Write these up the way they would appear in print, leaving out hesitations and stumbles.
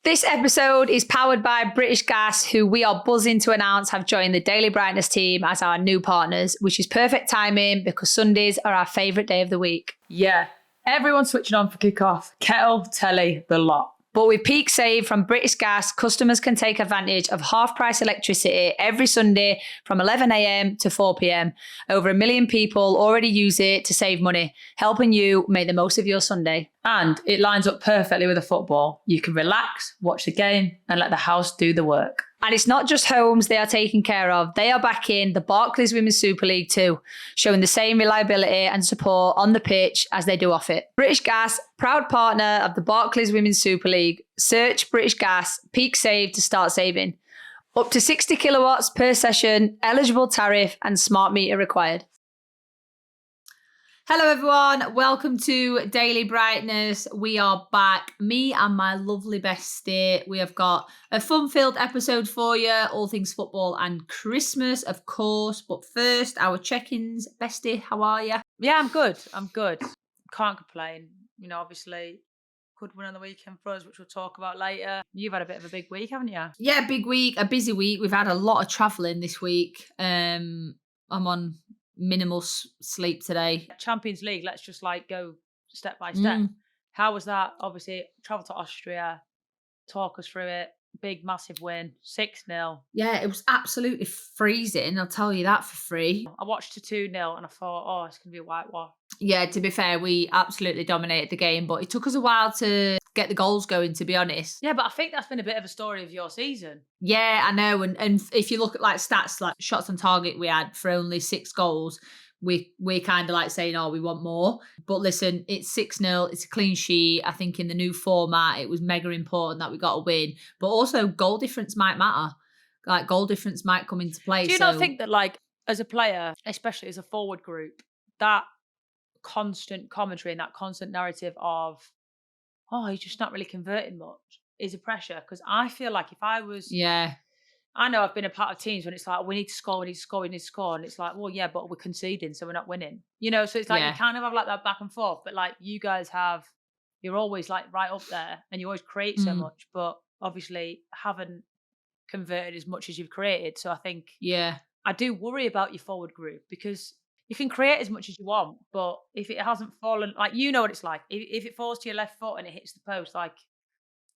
This episode is powered by British Gas, who we are buzzing to announce have joined the Daily Brightness team as our new partners, which is perfect timing because Sundays are our favourite day of the week. Yeah, everyone's switching on for kick-off. Kettle, telly, the lot. But with PeakSave from British Gas, customers can take advantage of half-price electricity every Sunday from 11 a.m. to 4 p.m. Over 1 million people already use it to save money, helping you make the most of your Sunday. And it lines up perfectly with the football. You can relax, watch the game, and let the house do the work. And it's not just homes they are taking care of. They are backing the Barclays Women's Super League too, showing the same reliability and support on the pitch as they do off it. British Gas, proud partner of the Barclays Women's Super League. Search British Gas PeakSave to start saving. Up to 60 kilowatts per session, eligible tariff and smart meter required. Hello everyone, welcome to Daily Brightness. We are back, me and my lovely bestie. We have got a fun-filled episode for you, all things football and Christmas, of course. But first, our check-ins. Bestie, how are you? Yeah, I'm good. Can't complain. You know, obviously, good win on the weekend for us, which we'll talk about later. You've had a bit of a big week, haven't you? Yeah, big week, a busy week. We've had a lot of travelling this week. I'm on minimal sleep today. Champions League, let's just go step by step. How was that? Obviously, travel to Austria, talk us through it. Big, massive win, 6-0. Yeah, it was absolutely freezing, I'll tell you that for free. I watched a 2-0 and I thought, oh, it's going to be a whitewash. Yeah, to be fair, we absolutely dominated the game, but it took us a while to get the goals going, to be honest. Yeah, but I think that's been a bit of a story of your season. Yeah, I know. And if you look at stats, like shots on target we had for only 6 goals, we're kind of saying, oh, we want more. But listen, it's 6-0. It's a clean sheet. I think in the new format, it was mega important that we got a win. But also goal difference might matter. Goal difference might come into play. Do you not think that as a player, especially as a forward group, that constant commentary and that constant narrative of, oh, you're just not really converting much is a pressure? Because I feel like if I was... Yeah. I know I've been a part of teams when it's we need to score, we need to score, we need to score. And it's well, yeah, but we're conceding, so we're not winning. You know, so it's you kind of have that back and forth. But you guys you're always right up there and you always create so much, but obviously haven't converted as much as you've created. So I think, I do worry about your forward group because you can create as much as you want, but if it hasn't fallen, you know what it's like. If it falls to your left foot and it hits the post,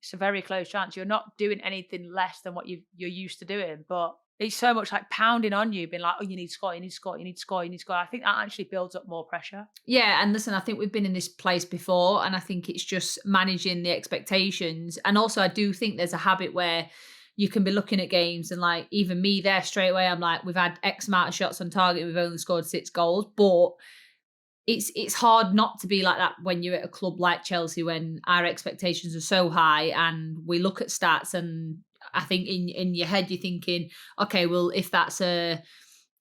it's a very close chance. You're not doing anything less than what you're used to doing, but it's so much pounding on you, being oh, you need to score, you need to score, you need to score, you need to score. I think that actually builds up more pressure. Yeah, and listen, I think we've been in this place before, and I think it's just managing the expectations. And also, I do think there's a habit where you can be looking at games and even me there straight away, I'm we've had X amount of shots on target, we've only scored 6 goals, but it's hard not to be like that when you're at a club like Chelsea, when our expectations are so high and we look at stats, and I think in your head you're thinking, okay, well, if that's a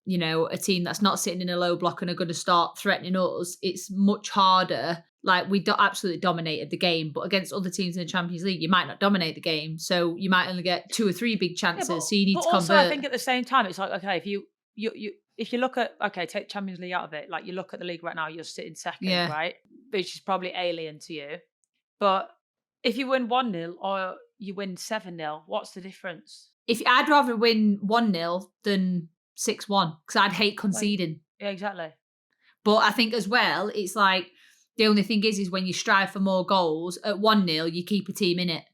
team that's not sitting in a low block and are going to start threatening us, it's much harder. We absolutely dominated the game, but against other teams in the Champions League, you might not dominate the game, so you might only get 2 or 3 big chances. So you need to convert. Also, I think at the same time, it's okay, if you look at, take Champions League out of it, you look at the league right now, you're sitting second, right? Which is probably alien to you. But if you win 1-0 or you win 7-0, what's the difference? I'd rather win 1-0 than 6-1, because I'd hate conceding. Yeah, exactly. But I think as well, it's the only thing is when you strive for more goals, at 1-0, you keep a team in it.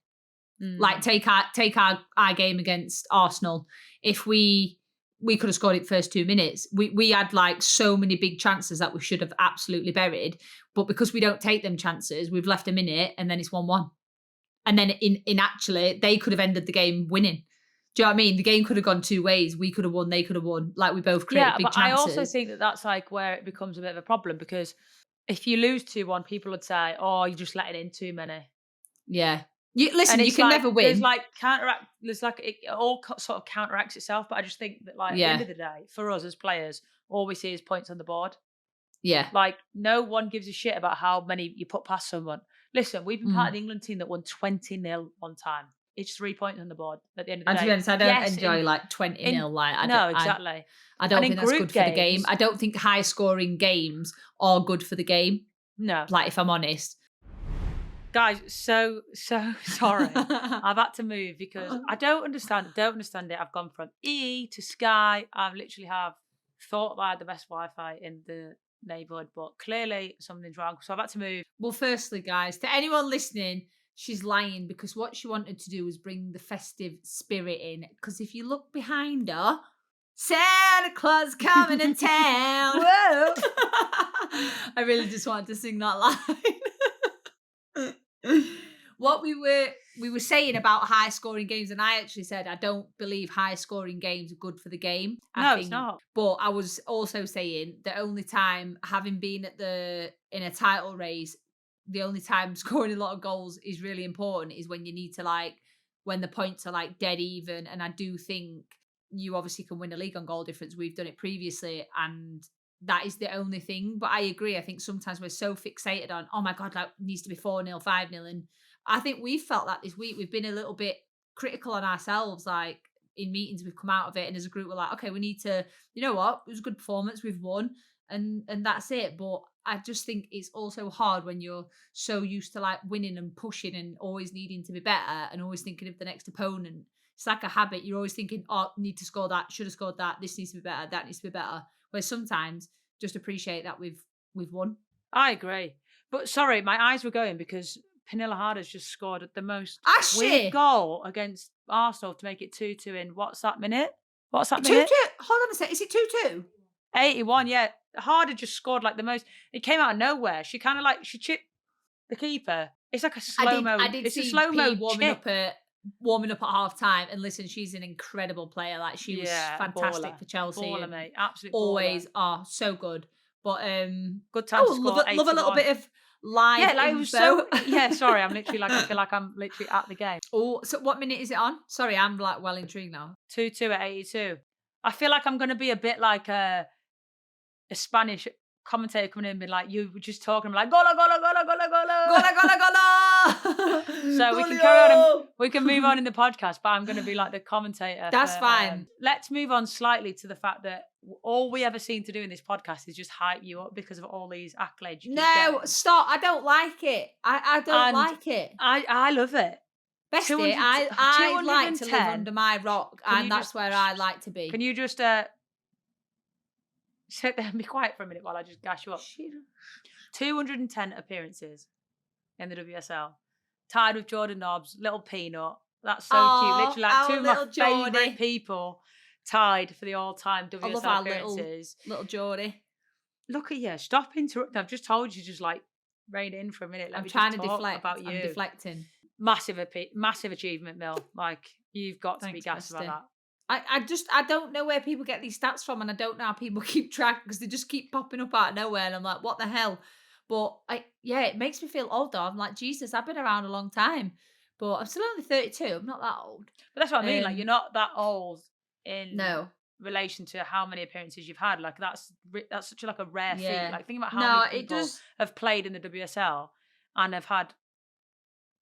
Take our game against Arsenal. If we could have scored it first 2 minutes. We had so many big chances that we should have absolutely buried. But because we don't take them chances, we've left a minute and then it's 1-1. And then in actually, they could have ended the game winning. Do you know what I mean? The game could have gone 2 ways. We could have won, they could have won. We both created big chances. I also think that that's where it becomes a bit of a problem, because if you lose 2-1, people would say, oh, you're just letting in too many. Yeah. You can never win. There's counteract. There's it all sort of counteracts itself. But I just think that at the end of the day, for us as players, all we see is points on the board. Yeah. No one gives a shit about how many you put past someone. Listen, we've been part of the England team that won 20-0 one time. It's 3 points on the board at the end of the day. And to be honest, I don't enjoy 20-0. No, exactly. I don't think that's good for the game. I don't think high scoring games are good for the game. No. If I'm honest. Guys, so sorry. I've had to move because I don't understand it. I've gone from E to Sky. I literally have thought I had the best Wi-Fi in the neighbourhood, but clearly something's wrong. So I've had to move. Well, firstly, guys, to anyone listening, she's lying because what she wanted to do was bring the festive spirit in. Because if you look behind her, Santa Claus coming to town. Whoa! I really just wanted to sing that line. What we were saying about high scoring games, and I actually said I don't believe high scoring games are good for the game. It's not. But I was also saying the only time, having been in a title race, the only time scoring a lot of goals is really important is when you need to when the points are dead even. And I do think you obviously can win a league on goal difference. We've done it previously, and that is the only thing. But I agree. I think sometimes we're so fixated on, oh my God, it needs to be 4-0, 5-0. And I think we've felt that this week. We've been a little bit critical on ourselves. In meetings, we've come out of it, and as a group, we're like, okay, we need to, you know what? It was a good performance. We've won, and that's it. But I just think it's also hard when you're so used to winning and pushing and always needing to be better and always thinking of the next opponent. It's like a habit. You're always thinking, oh, need to score that, should have scored that, this needs to be better, that needs to be better. Whereas sometimes just appreciate that we've won. I agree. But sorry, my eyes were going because Pernilla Harder's just scored the most weird goal against Arsenal to make it 2-2 in what's that minute? 2-2. Hold on a sec. Is it 2-2? 81, yeah. Harder just scored the most. It came out of nowhere. She kind of she chipped the keeper. It's like a slow-mo. I did see a slow-mo warming up at half time, and listen, she's an incredible player. She was fantastic for Chelsea. Baller, mate. Absolutely. Always are so good. But good time to score. Love a little bit of live info. It was so sorry, I'm literally I feel like I'm literally at the game. Oh, so what minute is it on? Sorry, I'm well intrigued now. 2-2 at 82. I feel like I'm gonna be a bit like a Spanish commentator coming in and being like, you were just talking, I'm like, gola, gola, gola, gola, gola. Gola, gola, gola. So we can carry on and we can move on in the podcast, but I'm going to be like the commentator. That's fine. Let's move on slightly to the fact that all we ever seem to do in this podcast is just hype you up because of all these accolades. No, stop. I don't like it. I don't like it. I love it. Bestie, I like to live under my rock, and that's where I like to be. Can you just sit there and be quiet for a minute while I just gash you up? 210 appearances in the WSL. Tied with Jordan Nobbs, Little Peanut. That's so cute. Literally two of my favourite people tied for the all-time WSL appearances. Little Geordie. Look at you. Stop interrupting. I've just told you to just rein in for a minute. I'm trying to deflect. About you. I'm deflecting. Massive achievement, Mill. You've got to be gassed about that. I don't know where people get these stats from, and I don't know how people keep track because they just keep popping up out of nowhere, and I'm like, what the hell? But it makes me feel old though. I'm like, Jesus, I've been around a long time, but I'm still only 32. I'm not that old. But that's what I mean. You're not that old in relation to how many appearances you've had. That's such a rare feat. Think about how many people have played in the WSL and have had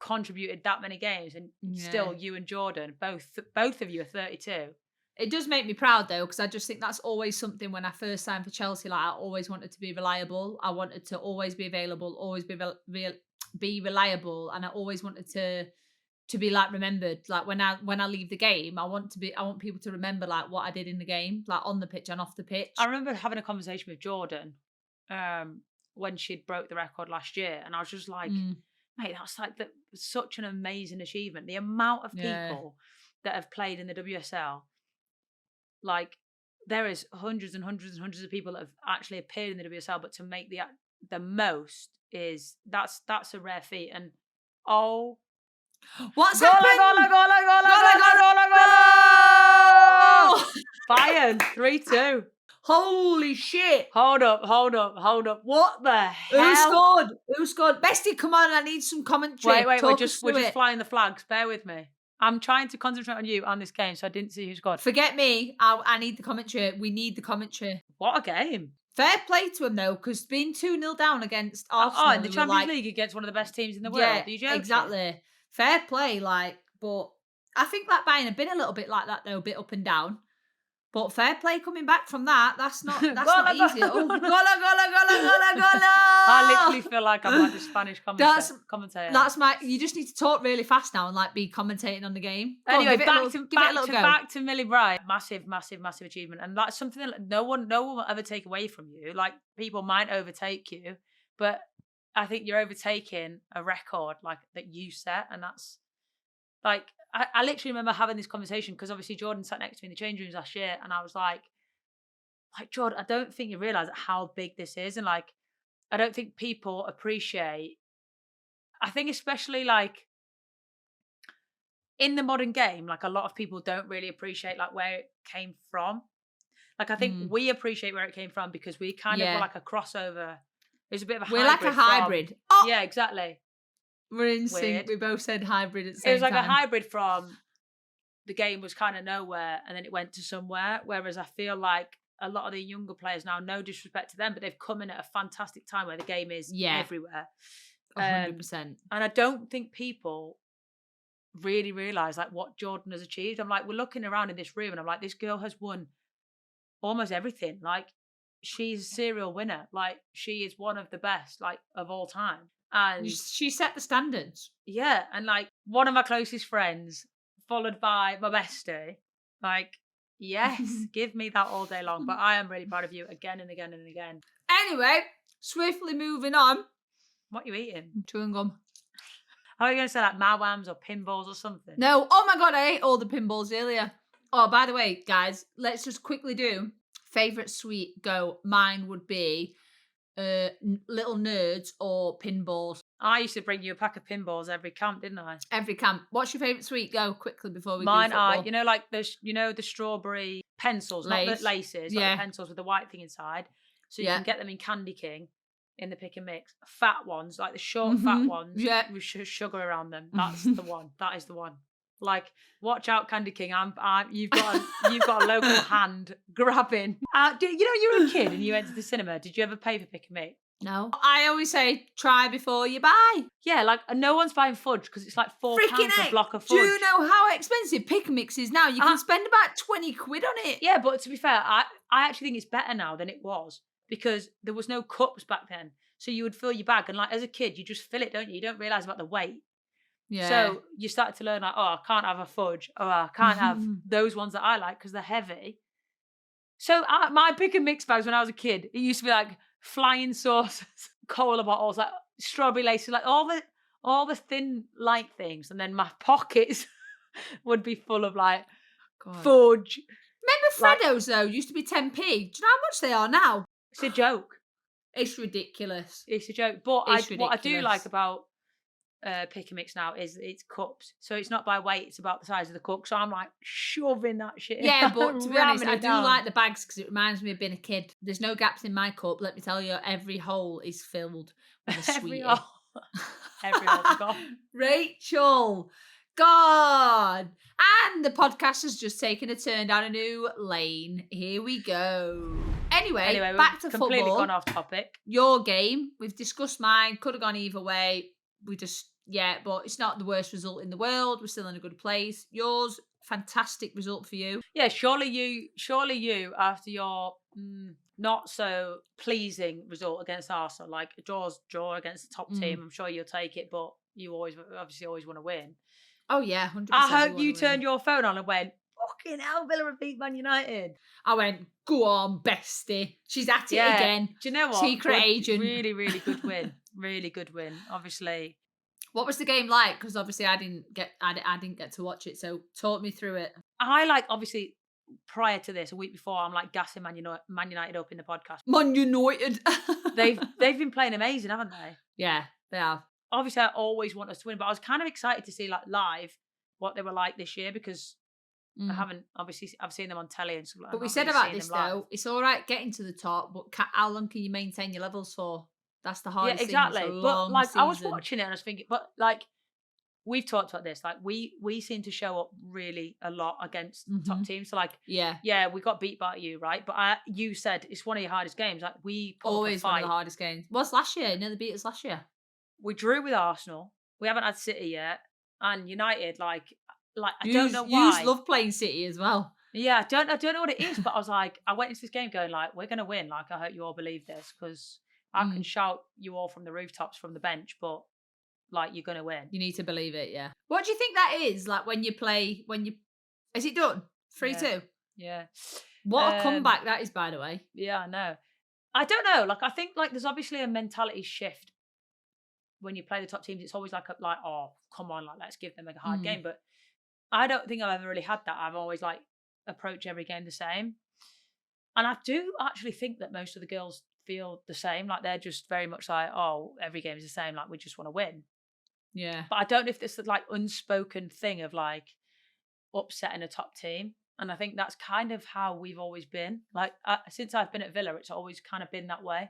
contributed that many games, and still you and Jordan both of you are 32. It does make me proud though, because I just think that's always something. When I first signed for Chelsea, I always wanted to be reliable. I wanted to always be available, always be reliable, and I always wanted to be remembered. When I leave the game, I want people to remember what I did in the game, on the pitch and off the pitch. I remember having a conversation with Jordan when she'd broke the record last year, and I was just like, mate, that's such an amazing achievement. The amount of people that have played in the WSL, there is hundreds and hundreds and hundreds of people that have actually appeared in the WSL, but to make the most that's a rare feat. And what's happened? Goal! Bayern 3-2. Holy shit. Hold up. What the hell? Who scored? Bestie, come on, I need some commentary. Wait, we're just flying the flags. Bear with me. I'm trying to concentrate on you on this game, so I didn't see who scored. Forget me. I need the commentary. We need the commentary. What a game. Fair play to him, though, because being 2-0 down against Arsenal. In the Champions League against one of the best teams in the world. Yeah, exactly. Fair play, but I think Bayern have been a little bit like that, though, a bit up and down. But fair play coming back from that. That's not easy. Oh, gola. I literally feel like I'm like the Spanish commentator. That's you just need to talk really fast now and like be commentating on the game. Anyway, back to Millie Bright. Massive achievement. And that's something that no one will ever take away from you. Like, people might overtake you, but I think you're overtaking a record like that you set. And that's like, I literally remember having this conversation because obviously Jordan sat next to me in the change rooms last year, and I was like, Jordan, I don't think you realise how big this is, and like, I don't think people appreciate. I think especially like in the modern game, like a lot of people don't really appreciate like where it came from. Like, I think we appreciate where it came from because we kind of were like a crossover. It's a bit of a We're hybrid. Like a hybrid. Yeah, exactly. We're in sync. We both said hybrid at the same time. It was like a hybrid from the game was kind of nowhere and then it went to somewhere. Whereas I feel like a lot of the younger players now, no disrespect to them, but they've come in at a fantastic time where the game is everywhere. 100%. And I don't think people really realise like what Jordan has achieved. I'm like, we're looking around in this room and I'm like, this girl has won almost everything. Like, she's a serial winner. Like, she is one of the best, like, of all time. And she set the standards. Yeah. And like, one of my closest friends, followed by my bestie, like, yes, give me that all day long. But I am really proud of you again and again and again. Anyway, swiftly moving on. What are you eating? Chewing gum. How are you going to say like Mawams or pinballs or something? No. Oh my God, I ate all the pinballs earlier. Oh, by the way, guys, let's just quickly do favourite sweet go. Mine would be little nerds or pinballs. I used to bring you a pack of pinballs every camp, didn't I? Every camp. What's your favourite sweet? Go quickly before we Mine do football. are, like the strawberry pencils, not the laces, like the pencils with the white thing inside. So you can get them in Candy King in the pick and mix. Fat ones, like the short fat ones with sugar around them. That's the one. That is the one. Like, watch out, Candy King. You've got a local hand grabbing. You were a kid and you went to the cinema. Did you ever pay for pick and mix? No. I always say try before you buy. Yeah, like no one's buying fudge because it's like £4 a block of fudge. Do you know how expensive pick and mix is now? You can spend about 20 quid on it. Yeah, but to be fair, I actually think it's better now than it was because there was no cups back then. So you would fill your bag and like as a kid, you just fill it, don't you? You don't realise about the weight. Yeah. So you started to learn like, oh, I can't have a fudge. Oh, I can't have those ones that I like because they're heavy. So my pick and mix bags when I was a kid, it used to be like flying saucers, cola bottles, like strawberry laces, like all the thin light things, and then my pockets would be full of like fudge. Remember Freddos though used to be 10p. Do you know how much they are now? It's a joke. It's ridiculous. It's a joke. But what I do like about pick and mix now is it's cups, so it's not by weight, it's about the size of the cup. So I'm like shoving that shit in. Yeah, but to be honest, I do like the bags because it reminds me of being a kid. There's no gaps in my cup, let me tell you. Every hole is filled with a sweetie. Every hole's gone. Rachel, God. And the podcast has just taken a turn down a new lane. Here we go. Anyway, back to football. Completely gone off topic. Your game, we've discussed mine, could have gone either way. But it's not the worst result in the world. We're still in a good place. Yours, fantastic result for you. Yeah, surely you after your not so pleasing result against Arsenal, like a draw against the top team, I'm sure you'll take it, but you obviously always want to win. Oh yeah, 100%. I hope you turned your phone on and went, fucking hell, Villa have beat Man United. I went, go on, bestie. She's at it again. Do you know what? Secret agent. Really, really good win. Really good win. Obviously. What was the game like? Because obviously I didn't get to watch it. So talk me through it. I obviously prior to this, a week before, I'm like gassing Man United up in the podcast. Man United. They've been playing amazing, haven't they? Yeah, they have. Obviously, I always want us to win, but I was kind of excited to see like live what they were like this year because I've seen them on telly and stuff like that. But we said about this though, it's all right getting to the top, but how long can you maintain your levels for? That's the hardest thing. Yeah, exactly. But like season. I was watching it and I was thinking, but like we've talked about this, like we seem to show up really a lot against top teams. So like we got beat by you, right? But you said it's one of your hardest games. Like we always one of the hardest games. What's last year? No, they beat us last year. We drew with Arsenal. We haven't had City yet, and United. Like I don't know why. You love playing City as well. Yeah, I don't know what it is, but I was like, I went into this game going like, we're gonna win. Like, I hope you all believe this because I can Mm, shout you all from the rooftops from the bench, but like, you're gonna win. you need to believe it, yeah. What do you think that is? Like is it done? Yeah, 3-2? yeah, What a comeback that is, by the way. yeah. I know. I don't know. Like, I think like there's obviously a mentality shift when you play the top teams. It's always like oh, come on, like let's give them a hard Mm, game. But I don't think I've ever really had that. I've always like approached every game the same. And I do actually think that most of the girls feel the same. Like they're just very much like, oh, every game is the same. Like we just want to win. yeah. But I don't know if this is like unspoken thing of like upsetting a top team. And I think that's kind of how we've always been. Like since I've been at Villa, it's always kind of been that way.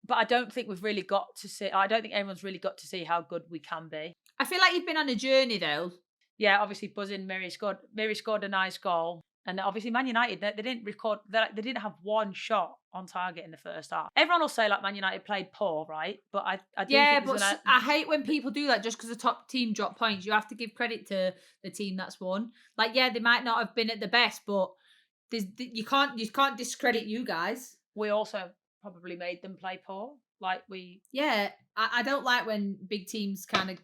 But I don't think we've really got to see. I don't think everyone's really got to see how good we can be. I feel like you've been on a journey though. Yeah, obviously buzzing. Miri scored a nice goal, and obviously Man United they didn't record. They didn't have one shot on target in the first half. Everyone will say like Man United played poor, right? But I do Yeah, think but I hate when people do that just because the top team drop points. You have to give credit to the team that's won. Like, yeah, they might not have been at the best, but you can't discredit you guys. we also probably made them play poor. Like Yeah, I don't like when big teams kind of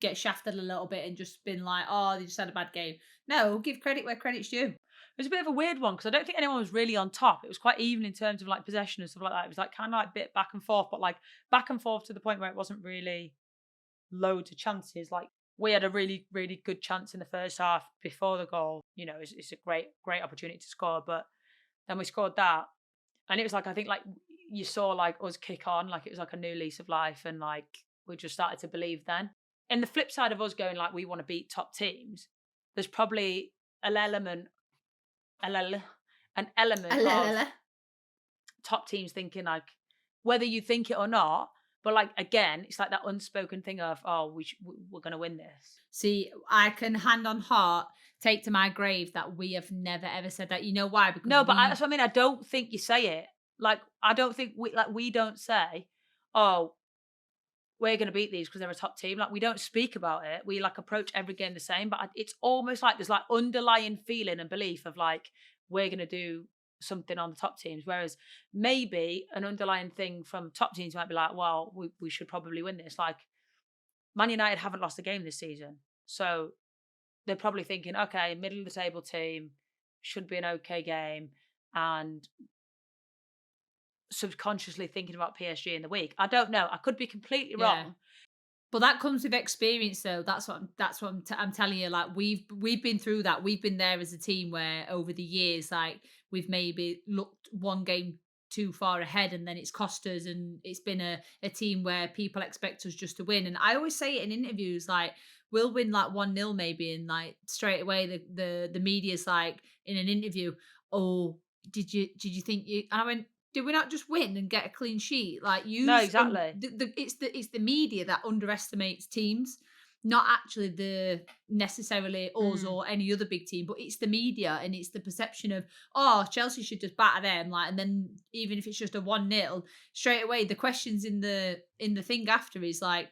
get shafted a little bit and just been like, oh, they just had a bad game. No, give credit where credit's due. it was a bit of a weird one because I don't think anyone was really on top. It was quite even in terms of like possession and stuff like that. It was like kind of like bit back and forth, but like back and forth to the point where it wasn't really loads of chances. Like we had a really, really good chance in the first half before the goal. You know, it's a great opportunity to score, but then we scored that, and it was like I think like you saw like us kick on, like it was like a new lease of life, and like we just started to believe then. And the flip side of us going like we want to beat top teams, there's probably an element, an element of top teams thinking like whether you think it or not, but like again, it's like that unspoken thing of oh we're gonna win this. See, I can hand on heart take to my grave that we have never ever said that. You know why? Because No, but that's what I mean. I don't think you say it. Like I don't think we don't say, oh we're going to beat these because they're a top team. Like we don't speak about it. We like approach every game the same, but it's almost like there's like underlying feeling and belief of like we're going to do something on the top teams. Whereas maybe an underlying thing from top teams might be like, well, we should probably win this. Like Man United haven't lost a game this season, so they're probably thinking, okay, middle of the table team should be an okay game, and subconsciously thinking about PSG in the week. I don't know. I could be completely wrong. But that comes with experience, though. That's what I'm telling you. Like we've been through that. We've been there as a team where over the years, like we've maybe looked one game too far ahead, and then it's cost us. And it's been a team where people expect us just to win. And I always say it in interviews, like we'll win like 1-0 maybe, and like straight away the media's like in an interview, oh, did you think you? And I went, did we not just win and get a clean sheet? Like No, use exactly. it's the media that underestimates teams, not actually the necessarily us Mm. or any other big team, but it's the media and it's the perception of oh Chelsea should just batter them, like, and then even if it's just a 1-0, straight away the questions in the thing after is like,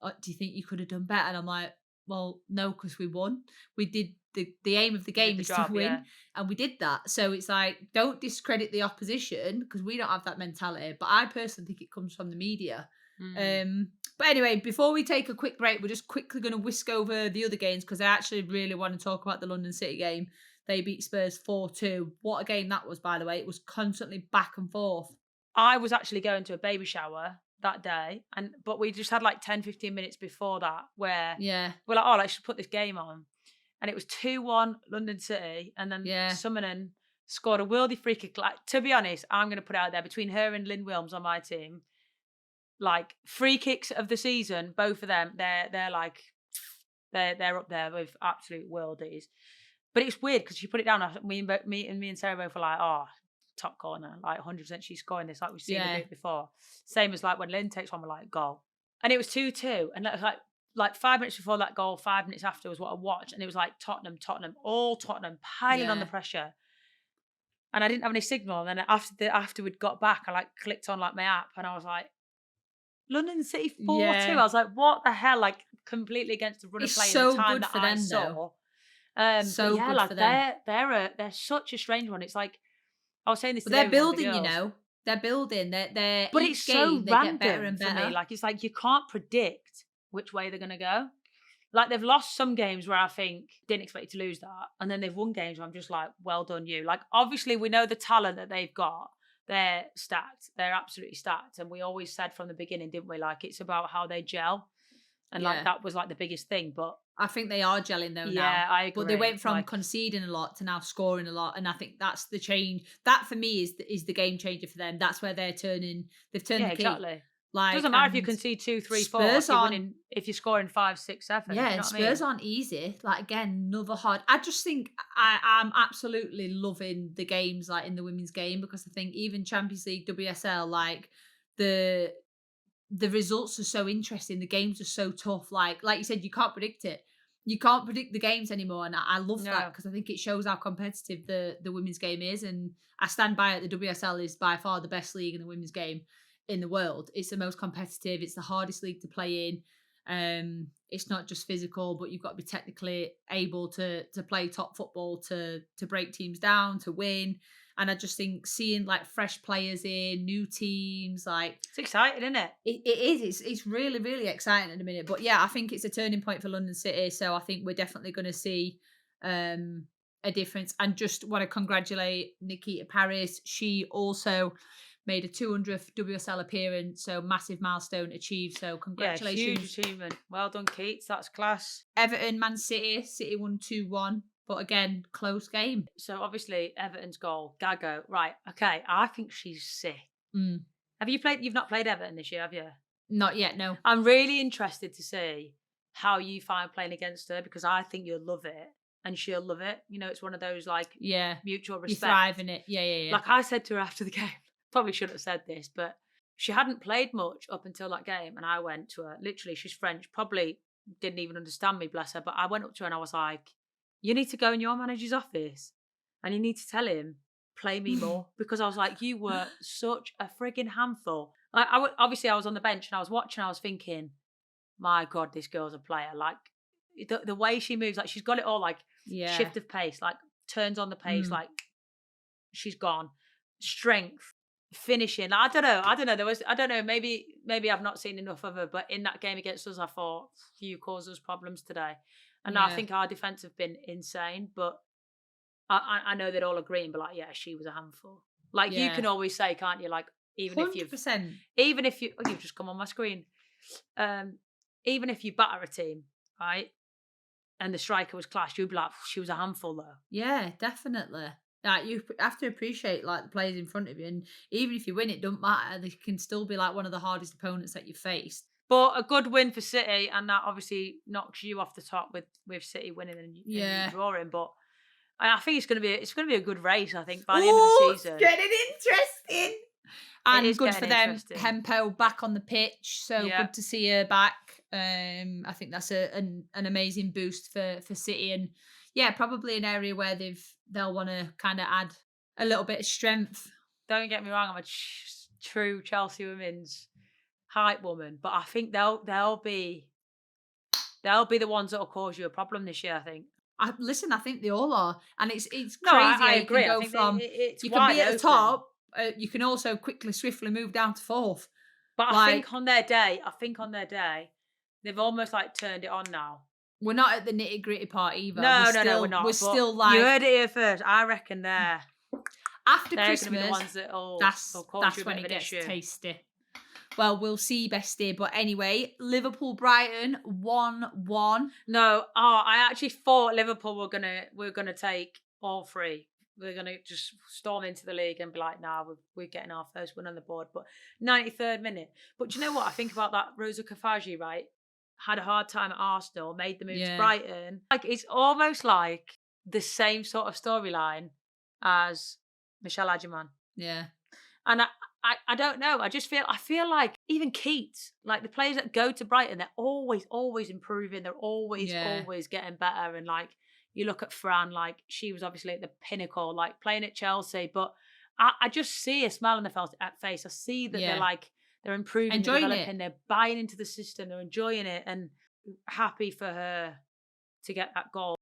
oh, do you think you could have done better? And I'm like, well, no, because we won. We did the aim of the You did game the is job, to win, yeah. and we did that. So it's like, don't discredit the opposition because we don't have that mentality. But I personally think it comes from the media. Mm. But anyway, before we take a quick break, we're just quickly going to whisk over the other games because I actually really want to talk about the London City game. They beat Spurs 4-2. What a game that was, by the way. It was constantly back and forth. I was actually going to a baby shower that day, but we just had like 10-15 minutes before that where Yeah. we're like, oh, let's just put this game on. And it was 2-1 London City, and then Yeah. Summonen scored a worldy free kick. Like, to be honest, I'm going to put it out there between her and Lynn Wilms on my team. Like free kicks of the season, both of them, they're like they're up there with absolute worldies. But it's weird because you put it down. Me and Sarah both were like, oh, top corner, like 100% she's scoring this, like we've seen her do it before. Same as like when Lynn takes one, we're like, goal. And it was 2-2, and that was like 5 minutes before that goal, 5 minutes after was what I watched, and it was like Tottenham, all Tottenham piling on the pressure. And I didn't have any signal. And then after we'd got back, I like clicked on like my app, and I was like, London City 4-2. I was like, what the hell? Like completely against the run of play in the time that I saw. So yeah, good like for them. they're such a strange one. It's like I was saying this But today they're with one of the building, girls. They're building. They're But it's each so game they get better random and for me. better. Like it's like you can't predict which way they're gonna go. Like they've lost some games where I think didn't expect you to lose that, and then they've won games where I'm just like, well done you. Like obviously we know the talent that they've got. They're stacked. They're absolutely stacked. And we always said from the beginning, didn't we? Like it's about how they gel. And like Yeah. that was like the biggest thing. But I think they are gelling though yeah, now. I But they agree. went from Like conceding a lot to now scoring a lot, and I think that's the change. That for me is the game changer for them. That's where they've turned yeah, the key. exactly. Like, Doesn't matter if you and concede 2, 3, 4. Spurs If you're aren't winning, if you're scoring 5, 6, 7. Do yeah, you and know what I Spurs mean? aren't easy. Like again, another hard. I just think I'm absolutely loving the games like in the women's game because I think even Champions League, WSL, like the the results are so interesting. The games are so tough. Like you said, you can't predict it. You can't predict the games anymore, and I love that No. because I think it shows how competitive the women's game is. And I stand by it. The WSL is by far the best league in the women's game in the world. It's the most competitive. It's the hardest league to play in. It's not just physical, but you've got to be technically able to play top football, to break teams down, to win. And I just think seeing like fresh players in, new teams, like It's exciting, isn't it? it is. It's really, really exciting at the minute. But yeah, I think it's a turning point for London City. So I think we're definitely going to see a difference. And just want to congratulate Nikita Paris. She also made a 200th WSL appearance. So massive milestone achieved. So Yeah, huge congratulations. achievement. Well done, Keats. That's class. Everton, Man City. City won 2-1. But again, close game. So obviously Everton's goal, Gago. Right. Okay. I think she's sick. Mm. Have you played? You've not played Everton this year, have you? Not yet, no. I'm really interested to see how you find playing against her because I think you'll love it and she'll love it. You know, it's one of those like Yeah. mutual You respect. thrive in it. Yeah. Like I said to her after the game, probably shouldn't have said this, but she hadn't played much up until that game. And I went to her, literally, she's French, probably didn't even understand me, bless her. But I went up to her and I was like, you need to go in your manager's office and you need to tell him, play me more. Because I was like, you were such a frigging handful. Like, obviously, I was on the bench and I was watching, I was thinking, my God, this girl's a player. Like, the way she moves, like, she's got it all, like, Yeah. shift of pace, like, turns on the pace, Mm. like, she's gone. Strength, finishing. Like, I don't know. I don't know. Maybe I've not seen enough of her. But in that game against us, I thought you caused us problems today, and I Yeah. think our defense have been insane. But I know they're all agreeing. But like, yeah, she was a handful. Like you Yeah. can always say, can't you? Like even if 100%. you've just come on my screen. Even if you batter a team, right? And the striker was class, you'd be like, she was a handful though. Yeah, definitely. Like you have to appreciate like the players in front of you, and even if you win, it don't matter. They can still be like one of the hardest opponents that you've faced. But a good win for City, and that obviously knocks you off the top with City winning and you Yeah. drawing. But I think it's going to be a good race. I think by the end of the season, Getting interesting. And is good for getting them. interesting. Hempo back on the pitch, so Yeah. good to see her back. I think that's an amazing boost for City, and yeah, probably an area where they'll want to kind of add a little bit of strength. Don't get me wrong, I'm a true Chelsea women's hype woman, but I think they'll be the ones that'll cause you a problem this year. I think. Listen, I think they all are, and it's crazy No, how I you agree. can I go think from it's you can be wide at the open. top, you can also swiftly move down to fourth. But I think on their day, they've almost like turned it on now. We're not at the nitty gritty part either. No, we're not. We're but still like you heard it here first. I reckon after they're Christmas. going to be the ones that will That's cause you a when bit it of an gets issue. tasty. Well, we'll see, bestie. But anyway, Liverpool Brighton 1-1. No, I actually thought Liverpool were gonna take all three. We're gonna just storm into the league and be like, nah, we're getting our first win on the board. But 93rd minute. But do you know what? I think about that Rosa Kafaji, right? Had a hard time at Arsenal, made the move to Brighton. Like it's almost like the same sort of storyline as Michelle Adjaman. Yeah. And I don't know. I feel like even Keats, like the players that go to Brighton, they're always improving. They're always getting better. And like you look at Fran, like she was obviously at the pinnacle, like playing at Chelsea. But I just see a smile on their face. I see that they're improving, enjoying they're developing, they're buying into the system, they're enjoying it, and happy for her to get that goal.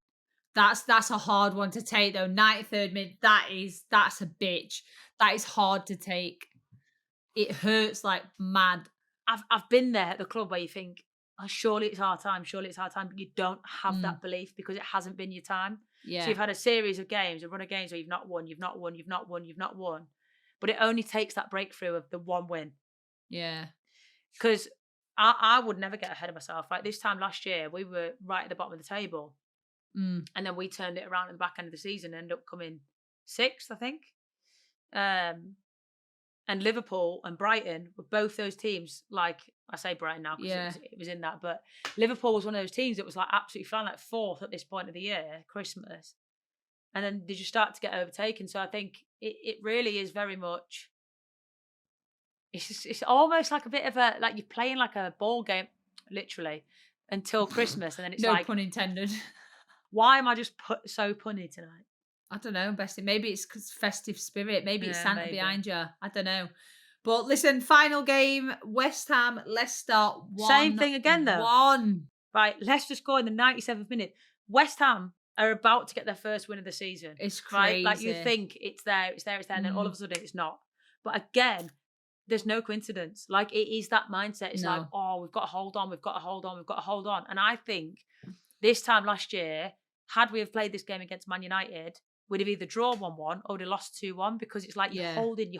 That's a hard one to take though. 93rd minute, that's a bitch. That is hard to take. It hurts like mad. I've been there at the club where you think, oh, surely it's our time, but you don't have that belief because it hasn't been your time. Yeah. So you've had a series of games, a run of games where you've not won. But it only takes that breakthrough of the one win. Yeah. Because I would never get ahead of myself. Like this time last year, we were right at the bottom of the table. And then we turned it around at the back end of the season and ended up coming 6th, I think. And Liverpool and Brighton were both those teams, like I say Brighton now because it was in that, but Liverpool was one of those teams that was like absolutely flying, like 4th at this point of the year, Christmas. And then they just start to get overtaken. So I think it really is very much, it's almost like a bit of a, like you're playing like a ball game, literally, until Christmas. And then it's no like, pun intended. Why am I just so punny tonight? I don't know, Bestie. Maybe it's because festive spirit. Maybe it's Santa behind you. I don't know. But listen, final game, West Ham, Leicester, 1-1. Same thing again, though. Right, Leicester score in the 97th minute. West Ham are about to get their first win of the season. It's crazy. Right? Like you think it's there, and then all of a sudden it's not. But again, there's no coincidence. Like it is that mindset. It's like, oh, we've got to hold on. And I think this time last year, had we have played this game against Man United, we'd have either drawn 1-1 or we'd have lost 2-1 because it's like you're holding.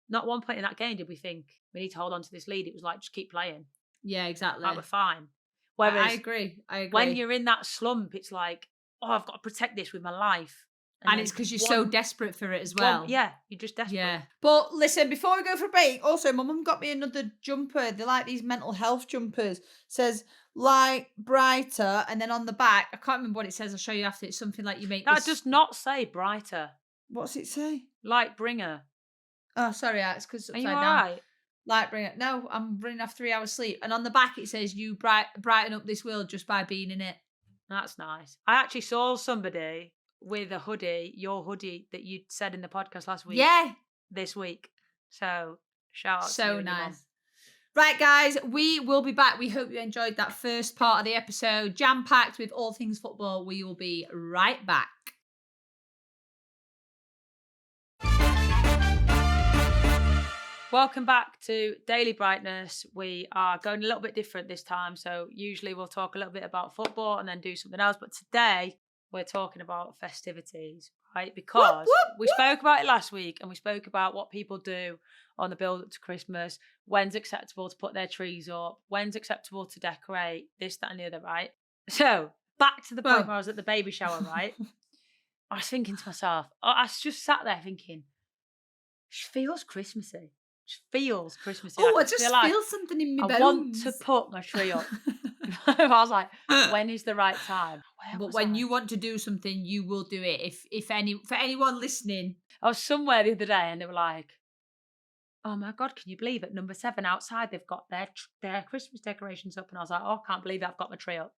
Not one point in that game did we think we need to hold on to this lead. It was like, just keep playing. Yeah, exactly. Like we're fine. Whereas I agree. When you're in that slump, it's like, oh, I've got to protect this with my life. And it's because you're so desperate for it as well. You're just desperate. Yeah. But listen, before we go for a break, also my mum got me another jumper. They like these mental health jumpers. Says light, brighter, and then on the back, I can't remember what it says. I'll show you after. It's something like you make That does not say brighter. What's it say? Light bringer. Oh, sorry, it's because upside down. Are you all right? Light bringer. No, I'm running off 3 hours sleep. And on the back it says you brighten up this world just by being in it. That's nice. I actually saw somebody with a hoodie, your hoodie that you said in the podcast last week. Yeah. This week. So shout out to you. So nice. Right, guys, we will be back. We hope you enjoyed that first part of the episode, jam-packed with all things football. We will be right back. Welcome back to Daily Brightness. We are going a little bit different this time. So usually we'll talk a little bit about football and then do something else. But today we're talking about festivities, right? Because we spoke about it last week and we spoke about what people do on the build up to Christmas, when's acceptable to put their trees up, when's acceptable to decorate, this, that and the other, right? So back to the point where I was at the baby shower, right? I was thinking to myself, I just sat there thinking, she feels Christmassy. Oh, I just feel something in my bones. I want to put my tree up. I was like, when is the right time? But when you want to do something, you will do it. For anyone listening, I was somewhere the other day and they were like, oh my God, can you believe it? Number 7 outside, they've got their Christmas decorations up. And I was like, oh, I can't believe it. I've got my tree up.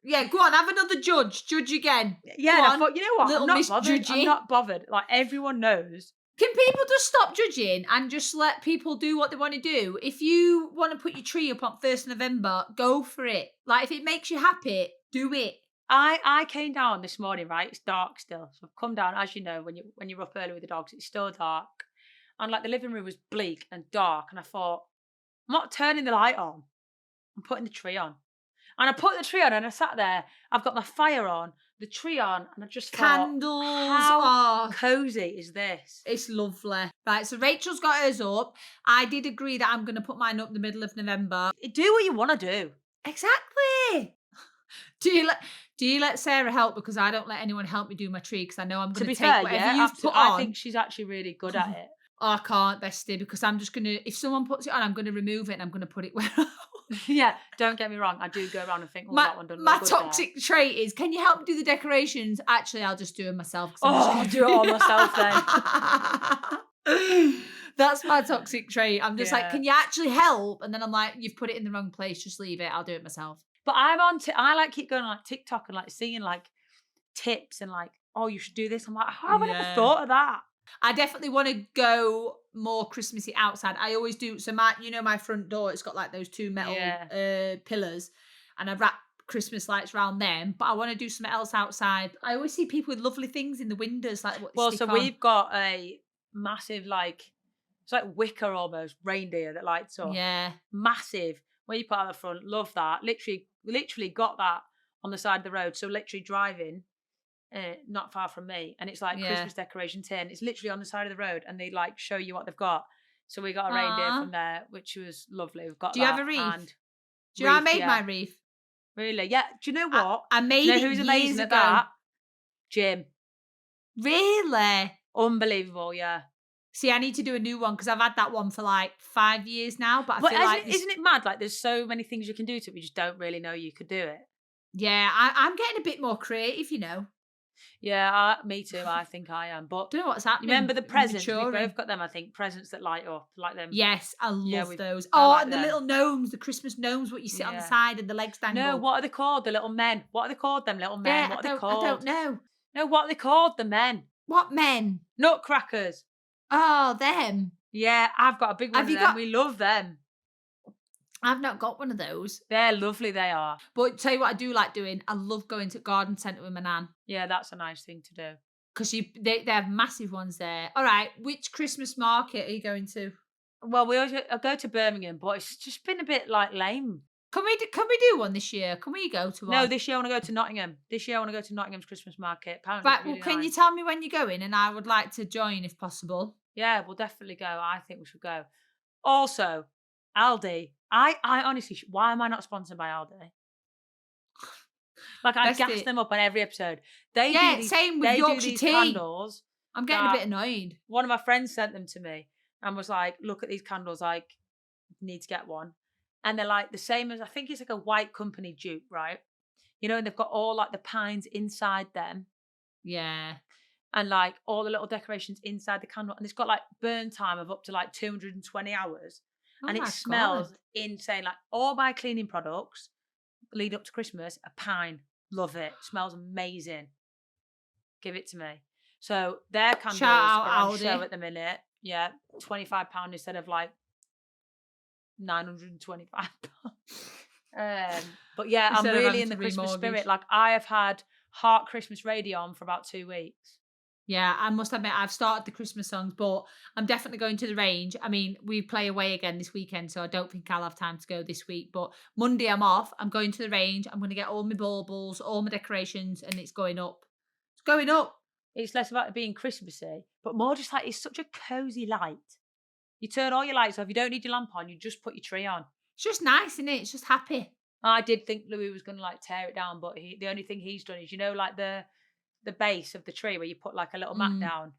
Yeah, go on, have another judge again. Yeah, I thought, you know what? I'm not bothered. Like everyone knows. Can people just stop judging and just let people do what they want to do? If you want to put your tree up on 1st November, go for it. Like, if it makes you happy, do it. I came down this morning, right? It's dark still. So I've come down, as you know, when you're up early with the dogs, it's still dark. And like the living room was bleak and dark. And I thought, I'm not turning the light on. I'm putting the tree on. And I put the tree on and I sat there. I've got my fire on, the tree on, and I just thought, candles. How cozy is this? It's lovely. Right, so Rachel's got hers up. I did agree that I'm going to put mine up in the middle of November. Do what you want to do. Exactly. Do you let Sarah help? Because I don't let anyone help me do my tree because I know I'm going to take whatever you've put on. I think she's actually really good at it. I can't, Bestie, because I'm just going to, if someone puts it on, I'm going to remove it and I'm going to put it where Yeah, don't get me wrong. I do go around and think, that one doesn't look good. My toxic trait is, can you help me do the decorations? Actually, I'll just do them myself. I'll do it all myself then. That's my toxic trait. I'm just like, can you actually help? And then I'm like, you've put it in the wrong place. Just leave it. I'll do it myself. But I like keep going on like TikTok and like seeing like tips and like, oh, you should do this. I'm like, how have I never thought of that? I definitely want to go more Christmassy outside. I always do. So my front door, it's got like those 2 metal pillars, and I wrap Christmas lights around them, but I want to do something else outside. I always see people with lovely things in the windows, like what they Well, stick so on. we've got a massive, like, it's like wicker almost, reindeer that lights up. Yeah. Massive. Where you put out the front, love that. Literally got that on the side of the road. So literally driving, not far from me, and it's like Christmas decoration tin. It's literally on the side of the road, and they like show you what they've got. So we got a reindeer from there, which was lovely. We've got. Do you have a wreath? And do you know I made my wreath? Really? Yeah. Do you know what? I made do you know it who's years amazing ago. at that? Jim. Really? Unbelievable. Yeah. See, I need to do a new one because I've had that one for like 5 years now. But I feel like isn't it mad? Like, there's so many things you can do to it, we just don't really know you could do it. Yeah, I'm getting a bit more creative, you know. Yeah, me too. I think I am. But don't know what's happening. Remember the presents? We Maturing. both got them, I think. Presents that light up, like them. Yes, I love those. I Oh, like and the them. little gnomes, the Christmas gnomes, what you sit on the side and the legs dangle. No, what are they called? The little men. What are they called? Them little men. Yeah, What are they called? I don't know. No, what are they called? The men. What men? Nutcrackers. Oh, them. Yeah, I've got a big one of them. We love them. I've not got one of those. They're lovely, they are. But tell you what I do like doing, I love going to garden centre with my nan. Yeah, that's a nice thing to do. Because they have massive ones there. All right, which Christmas market are you going to? Well, I go to Birmingham, but it's just been a bit like lame. Can we do one this year? Can we go to one? No, this year I want to go to Nottingham. This year I want to go to Nottingham's Christmas market. Apparently right, well, can you tell me when you're going? And I would like to join if possible. Yeah, we'll definitely go. I think we should go. Also, Aldi. I honestly, why am I not sponsored by Aldi? Like, I gas them up on every episode. Same with Yorkshire tea. Candles. I'm getting a bit annoyed. One of my friends sent them to me and was like, look at these candles, like, need to get one. And they're like the same as, I think it's like a white company dupe, right? You know, and they've got all like the pines inside them. Yeah. And like all the little decorations inside the candle. And it's got like burn time of up to like 220 hours. And it smells insane. Like, all my cleaning products lead up to Christmas are pine. Love it. Smells amazing. Give it to me. So their candles are on show at the minute. Yeah, £25 instead of like £925. But yeah, I'm really in the Christmas spirit. Like, I have had Heart Christmas Radio on for about 2 weeks. Yeah, I must admit, I've started the Christmas songs, but I'm definitely going to the range. I mean, we play away again this weekend, so I don't think I'll have time to go this week. But Monday I'm off. I'm going to the range. I'm going to get all my baubles, all my decorations, and it's going up. It's going up. It's less about it being Christmassy, but more just like, it's such a cozy light. You turn all your lights off. You don't need your lamp on. You just put your tree on. It's just nice, isn't it? It's just happy. I did think Louis was going to like tear it down, but the only thing he's done is, you know, like the base of the tree where you put like a little mat down.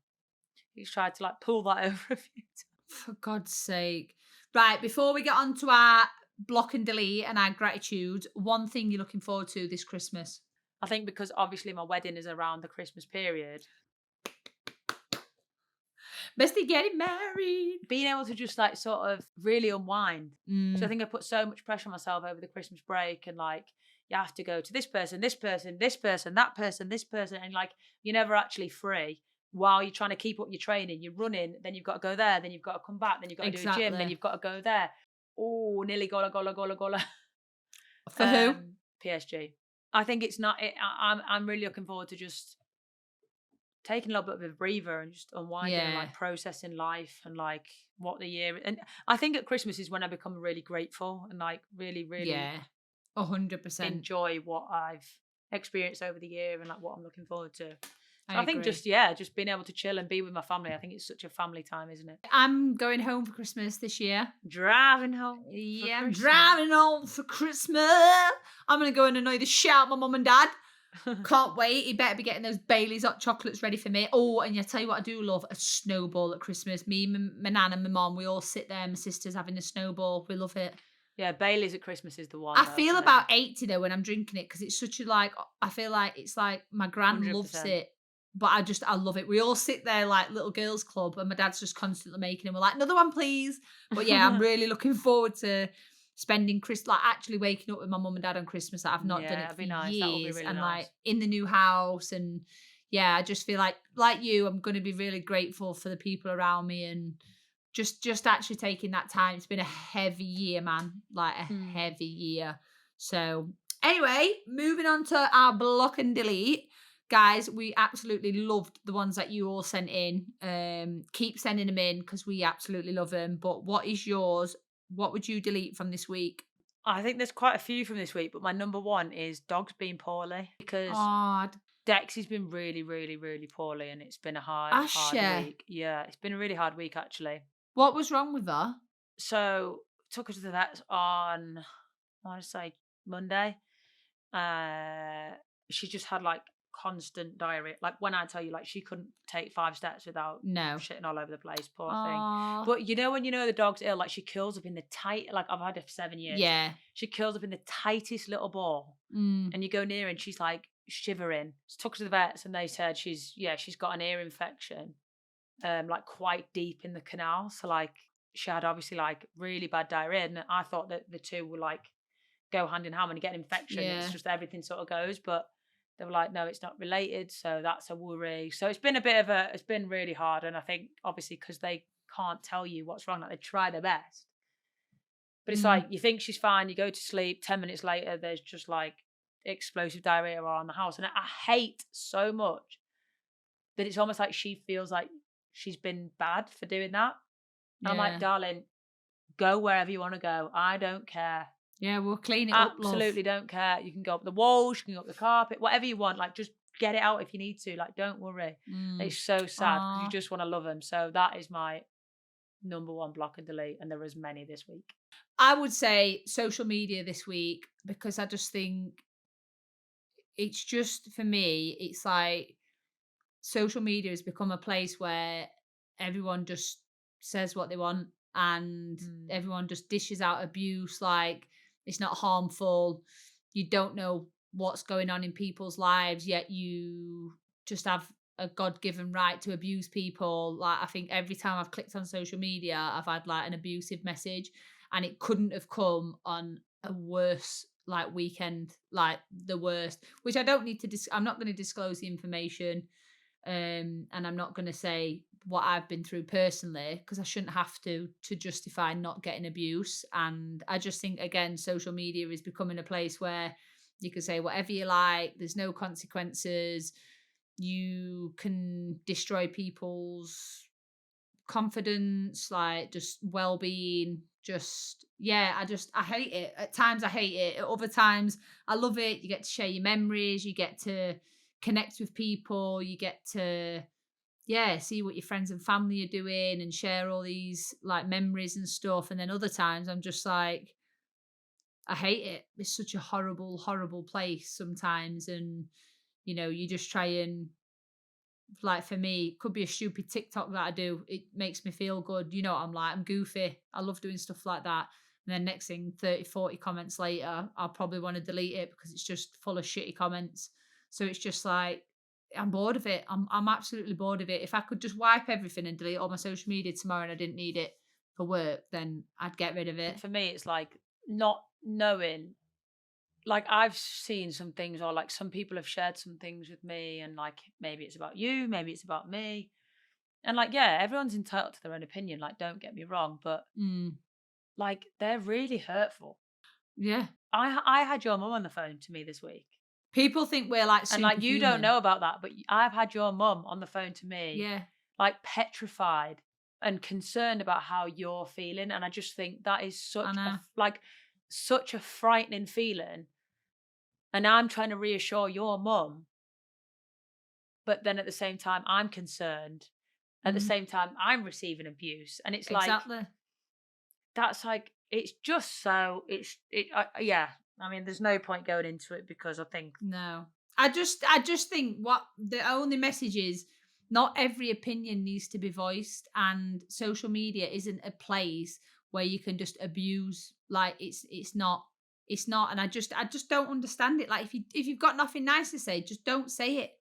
He's tried to like pull that over a few times. For God's sake. Right, before we get on to our block and delete and our gratitude, one thing you're looking forward to this Christmas? I think because obviously my wedding is around the Christmas period. Best of getting married. Being able to just like sort of really unwind. So I think I put so much pressure on myself over the Christmas break, and like, you have to go to this person, this person, this person, that person, this person. And like, you're never actually free while you're trying to keep up your training. You're running, then you've got to go there, then you've got to come back, then you've got to do a gym, then you've got to go there. Oh, nearly gola. For who? PSG. I think it's not, I'm really looking forward to just taking a little bit of a breather and just unwinding and like processing life and like what the year. And I think at Christmas is when I become really grateful and like really, really 100% enjoy what I've experienced over the year and like what I'm looking forward to. I think just being able to chill and be with my family. I think it's such a family time, isn't it? I'm going home for Christmas this year. Driving home. Yeah, I'm driving home for Christmas. I'm going to go and annoy the shit out of my mum and dad. Can't wait. He better be getting those Bailey's hot chocolates ready for me. Oh, and I tell you what, I do love a snowball at Christmas. Me, my nan and my mum, we all sit there, my sisters having a snowball. We love it. Yeah, Bailey's at Christmas is the one. I feel about 80 though when I'm drinking it, because it's such a like, I feel like it's like my gran 100%. loves it. But I love it. We all sit there like little girls club, and my dad's just constantly making them. We're like, another one, please. But yeah, I'm really looking forward to spending like actually waking up with my mum and dad on Christmas. I've not done it for years, that would be really nice. Like in the new house, and yeah, I just feel like you, I'm going to be really grateful for the people around me, and just actually taking that time. It's been a heavy year, man, like a heavy year. So Anyway, moving on to our block and delete. Guys, we absolutely loved the ones that you all sent in. Keep sending them in because we absolutely love them. But what is yours? What would you delete from this week? I think there's quite a few from this week, but my number one is dogs being poorly because Oh, Dexy's been really, really, really poorly, and it's been a hard Asha. week. Yeah, it's been a really hard week actually. What was wrong with her? So took her to the vet on, I want to say Monday. Uh, she just had like constant diarrhea. Like when I tell you, like she couldn't take 5 steps without No. shitting all over the place. Poor thing. Oh, But you know when you know the dog's ill, like she curls up in the tight. Like I've had her for 7 years. yeah. She curls up in the tightest little ball, Mm, and you go near and she's like shivering. So took her to the vets, and they said she's got an ear infection, like quite deep in the canal. So like she had obviously like really bad diarrhea, and I thought that the two were like go hand in hand. When you get an infection, yeah. it's just everything sort of goes. But they were like, no, it's not related, so that's a worry. So it's been a bit of it's been really hard, and I think obviously because they can't tell you what's wrong, like they try their best, but it's like you think she's fine, you go to sleep, 10 minutes later, there's just like explosive diarrhea around the house, and I hate so much that it's almost like she feels like she's been bad for doing that. I'm like, Yeah. darling, go wherever you want to go. I don't care. Yeah, we'll clean it up, love. Absolutely don't care. You can go up the walls, you can go up the carpet, whatever you want. Like, just get it out if you need to. Like, don't worry. It's so sad because you just want to love them. So that is my number one block and delete, and there is many this week. I would say social media this week because I just think it's just for me, it's like social media has become a place where everyone just says what they want and everyone just dishes out abuse like it's not harmful. You don't know what's going on in people's lives, yet you just have a God-given right to abuse people. Like I think every time I've clicked on social media, I've had like an abusive message, and it couldn't have come on a worse like weekend, like the worst. Which I don't need to. I'm not going to disclose the information, and I'm not going to say what I've been through personally because I shouldn't have to justify not getting abuse. And I just think again, social media is becoming a place where you can say whatever you like. There's no consequences. You can destroy people's confidence, like just well-being. Just I hate it. At times I hate it. At other times I love it. You get to share your memories. You get to connect with people. You get to see what your friends and family are doing and share all these like memories and stuff. And then other times I'm just like, I hate it. It's such a horrible, horrible place sometimes. And, you just try and, like, for me, it could be a stupid TikTok that I do. It makes me feel good. You know what I'm like? I'm goofy. I love doing stuff like that. And then next thing, 30, 40 comments later, I'll probably want to delete it because it's just full of shitty comments. So it's just like, I'm bored of it. I'm absolutely bored of it. If I could just wipe everything and delete all my social media tomorrow and I didn't need it for work, then I'd get rid of it. For me, it's like not knowing. Like I've seen some things, or like some people have shared some things with me, and like maybe it's about you, maybe it's about me, and like everyone's entitled to their own opinion. Like, don't get me wrong, but like they're really hurtful. Yeah. I had your mum on the phone to me this week. People think we're like and like you don't know about that, but I've had your mum on the phone to me. Yeah. Like petrified and concerned about how you're feeling, and I just think that is such a frightening feeling. And I'm trying to reassure your mum, but then at the same time I'm concerned. At the same time I'm receiving abuse, and it's exactly. like that's like it's just so yeah. I mean, there's no point going into it because I think no. I just think what the only message is, not every opinion needs to be voiced, and social media isn't a place where you can just abuse. Like it's not, and I just don't understand it. Like if you've got nothing nice to say, just don't say it.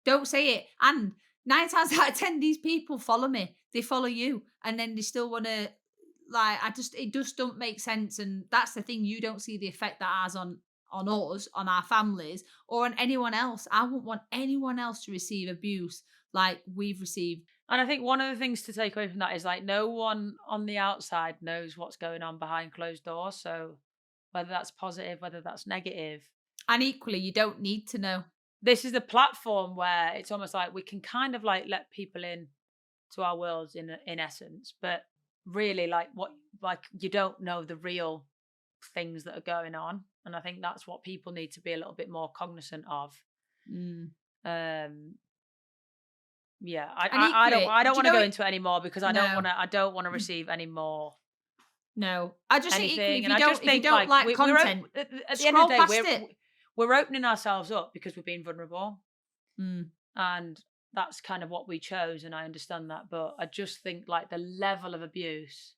Don't say it. And 9 times out of 10, these people follow me. They follow you, and then they still want to, like, it just don't make sense. And that's the thing, you don't see the effect that has on us, on our families, or on anyone else. I wouldn't want anyone else to receive abuse like we've received. And I think one of the things to take away from that is like no one on the outside knows what's going on behind closed doors. So whether that's positive, whether that's negative, And equally, you don't need to know. This is the platform where it's almost like we can kind of like let people in to our worlds in essence, but really like you don't know the real things that are going on. And I think that's what people need to be a little bit more cognizant of. Yeah, I don't want to go into it anymore because I don't want to receive any more. No, I just think equally, if you don't like like content, at the end of the day, we're opening ourselves up because we're being vulnerable, and that's kind of what we chose, and I understand that. But I just think like the level of abuse.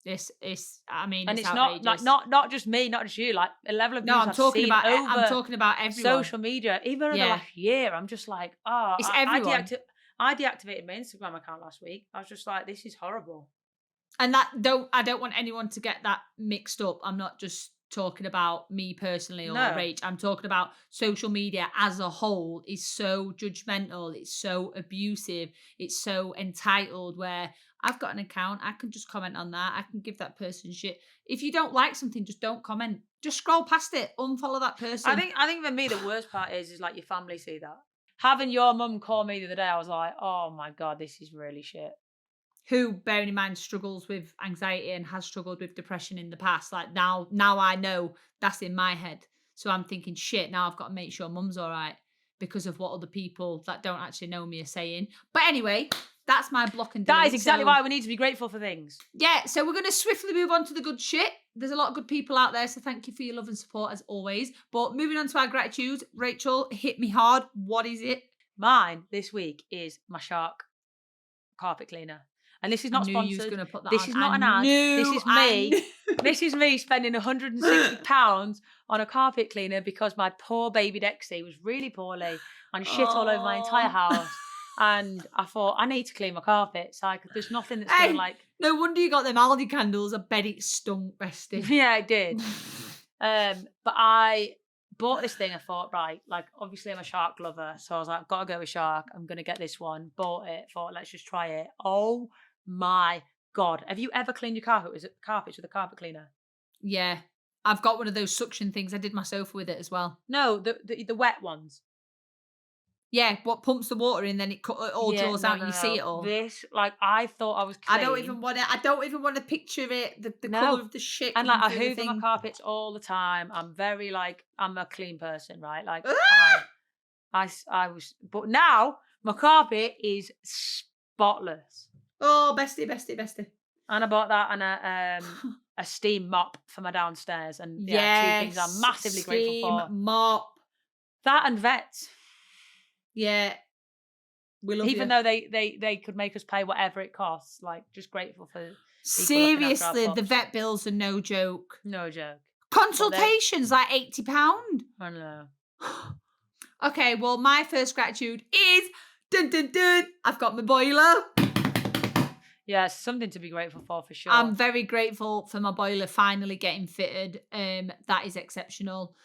I mean, and it's not like not just me, not just you. Like a level of abuse. No, I'm talking about everyone. Social media, even in the last year. I'm just like, it's everyone. I deactivated my Instagram account last week. I was just like, this is horrible. And I don't want anyone to get that mixed up. I'm not just talking about me personally or Rach. I'm talking about social media as a whole is so judgmental. It's so abusive. It's so entitled where I've got an account. I can just comment on that. I can give that person shit. If you don't like something, just don't comment. Just scroll past it. Unfollow that person. I think for me, the worst part is like your family see that. Having your mum call me the other day, I was like, oh my God, this is really shit. Who, bearing in mind, struggles with anxiety and has struggled with depression in the past. Like now I know that's in my head. So I'm thinking, shit, now I've got to make sure mum's all right because of what other people that don't actually know me are saying. But anyway, that's my block and delete. That is exactly why we need to be grateful for things. Yeah, so we're going to swiftly move on to the good shit. There's a lot of good people out there, so thank you for your love and support as always. But moving on to our gratitude, Rachel, hit me hard. What is it? Mine this week is my Shark carpet cleaner. And this is not sponsored. This is not an ad. This is me. This is me spending £160 on a carpet cleaner because my poor baby Dexy was really poorly and shit all over my entire house. And I thought, I need to clean my carpet. So there's nothing that's going to like... No wonder you got them Aldi candles. I bet it stunk, bestie. Yeah, it did. But I bought this thing. I thought, right, like obviously I'm a Shark lover. So I was like, got to go with Shark. I'm going to get this one. Bought it. Thought, let's just try it. Oh my God. Have you ever cleaned your carpets with a carpet cleaner? Yeah. I've got one of those suction things. I did my sofa with it as well. No, the wet ones. Yeah, what pumps the water in, then it all draws out and you see it all. This, like, I thought I was clean. I don't even want to picture it, the colour of the shit. And like, I hoover my carpets all the time. I'm very like, I'm a clean person, right? Like, I was, but now my carpet is spotless. Oh, bestie. And I bought that and a steam mop for my downstairs. And two things I'm massively grateful for. Steam mop. That and vets. Yeah. We love Even though they could make us pay whatever it costs. Like, just grateful for seriously, the vet bills are no joke. No joke. Consultations like £80. I know. Okay, well, my first gratitude is I've got my boiler. Yeah, something to be grateful for sure. I'm very grateful for my boiler finally getting fitted. That is exceptional.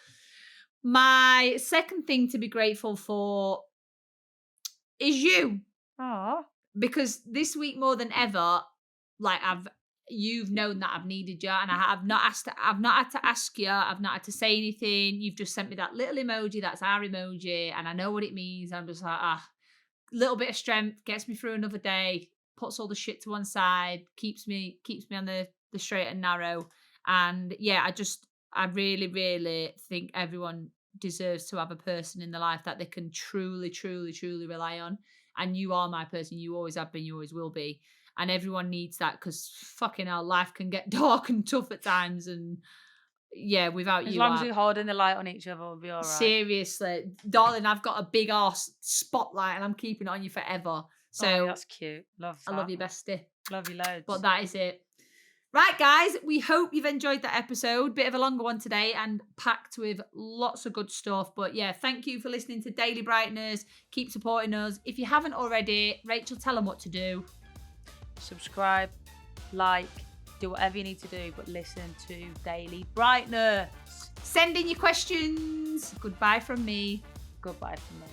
My second thing to be grateful for is you. Aww. Because this week more than ever, like you've known that I've needed you, and I've not had to ask you, I've not had to say anything. You've just sent me that little emoji, that's our emoji, and I know what it means. I'm just like, little bit of strength gets me through another day. Puts all the shit to one side, keeps me on the straight and narrow. And yeah, I really, really think everyone deserves to have a person in their life that they can truly, truly, truly rely on. And you are my person. You always have been, you always will be. And everyone needs that because fucking hell, life can get dark and tough at times. And yeah, without you. As long as we're holding the light on each other, we'll be all right. Seriously. Darling, I've got a big arse spotlight and I'm keeping it on you forever. So that's cute. Love that. I love you, bestie. Love you loads. But that is it. Right, guys, we hope you've enjoyed that episode. Bit of a longer one today and packed with lots of good stuff. But yeah, thank you for listening to Daily Brighteners. Keep supporting us. If you haven't already, Rachel, tell them what to do. Subscribe, like, do whatever you need to do, but listen to Daily Brighteners. Send in your questions. Goodbye from me. Goodbye from me.